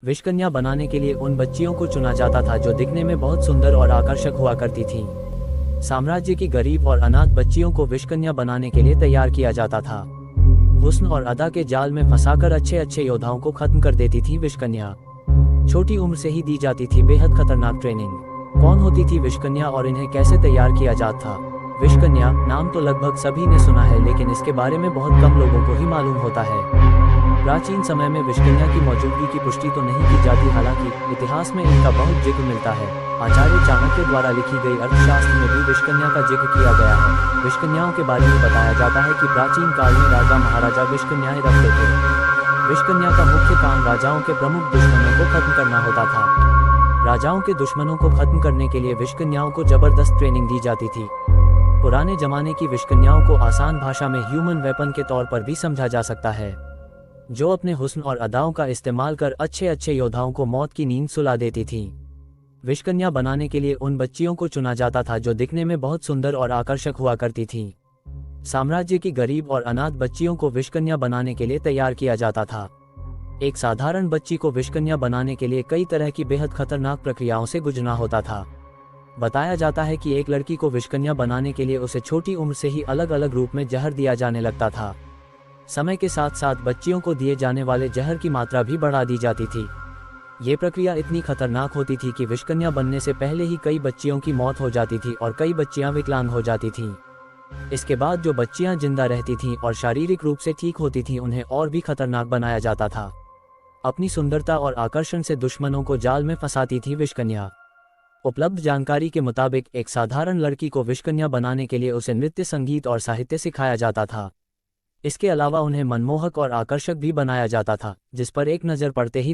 विषकन्या बनाने के लिए उन बच्चियों को चुना जाता था जो दिखने में बहुत सुंदर और आकर्षक हुआ करती थीं। साम्राज्य की गरीब और अनाथ बच्चियों को विषकन्या बनाने के लिए तैयार किया जाता था। हुस्न और अदा के जाल में फंसाकर अच्छे अच्छे योद्धाओं को खत्म कर देती थी विषकन्या। छोटी उम्र से ही दी जाती थी बेहद खतरनाक ट्रेनिंग। कौन होती थी विषकन्या और इन्हें कैसे तैयार किया जाता था? विषकन्या नाम तो लगभग सभी ने सुना है, लेकिन इसके बारे में बहुत कम लोगों को ही मालूम होता है। प्राचीन समय में विषकन्या की मौजूदगी की पुष्टि तो नहीं की जाती, हालांकि इतिहास में इनका बहुत जिक्र मिलता है। आचार्य चाणक्य द्वारा लिखी गई अर्थशास्त्र में भी विषकन्या का जिक्र किया गया है। विषकन्याओं के बारे में बताया जाता है कि प्राचीन काल में राजा महाराजा विषकन्याएं रखते थे। विषकन्या का मुख्य काम राजाओं के प्रमुख दुश्मनों को खत्म करना होता था। राजाओं के दुश्मनों को खत्म करने के लिए विषकन्याओं को जबरदस्त ट्रेनिंग दी जाती थी। पुराने जमाने की विषकन्याओं को आसान भाषा में ह्यूमन वेपन के तौर पर भी समझा जा सकता है, जो अपने हुस्न और अदाओं का इस्तेमाल कर अच्छे अच्छे योद्धाओं को मौत की नींद सुला देती थीं। विषकन्या बनाने के लिए उन बच्चियों को चुना जाता था जो दिखने में बहुत सुंदर और आकर्षक हुआ करती थीं। साम्राज्य की गरीब और अनाथ बच्चियों को विषकन्या बनाने के लिए तैयार किया जाता था। एक साधारण बच्ची को विषकन्या बनाने के लिए कई तरह की बेहद खतरनाक प्रक्रियाओं से गुजरना होता था। बताया जाता है कि एक लड़की को विषकन्या बनाने के लिए उसे छोटी उम्र से ही अलग अलग रूप में जहर दिया जाने लगता था। समय के साथ साथ बच्चियों को दिए जाने वाले जहर की मात्रा भी बढ़ा दी जाती थी। ये प्रक्रिया इतनी खतरनाक होती थी कि विषकन्या बनने से पहले ही कई बच्चियों की मौत हो जाती थी और कई बच्चियां विकलांग हो जाती थीं। इसके बाद जो बच्चियां जिंदा रहती थीं और शारीरिक रूप से ठीक होती थीं, उन्हें और भी खतरनाक बनाया जाता था। अपनी सुंदरता और आकर्षण से दुश्मनों को जाल में फंसाती थी विषकन्या। उपलब्ध जानकारी के मुताबिक एक साधारण लड़की को विषकन्या बनाने के लिए उसे नृत्य, संगीत और साहित्य सिखाया जाता था। इसके अलावा उन्हें मनमोहक और आकर्षक भी बनाया जाता था, जिस पर एक नज़र पड़ते ही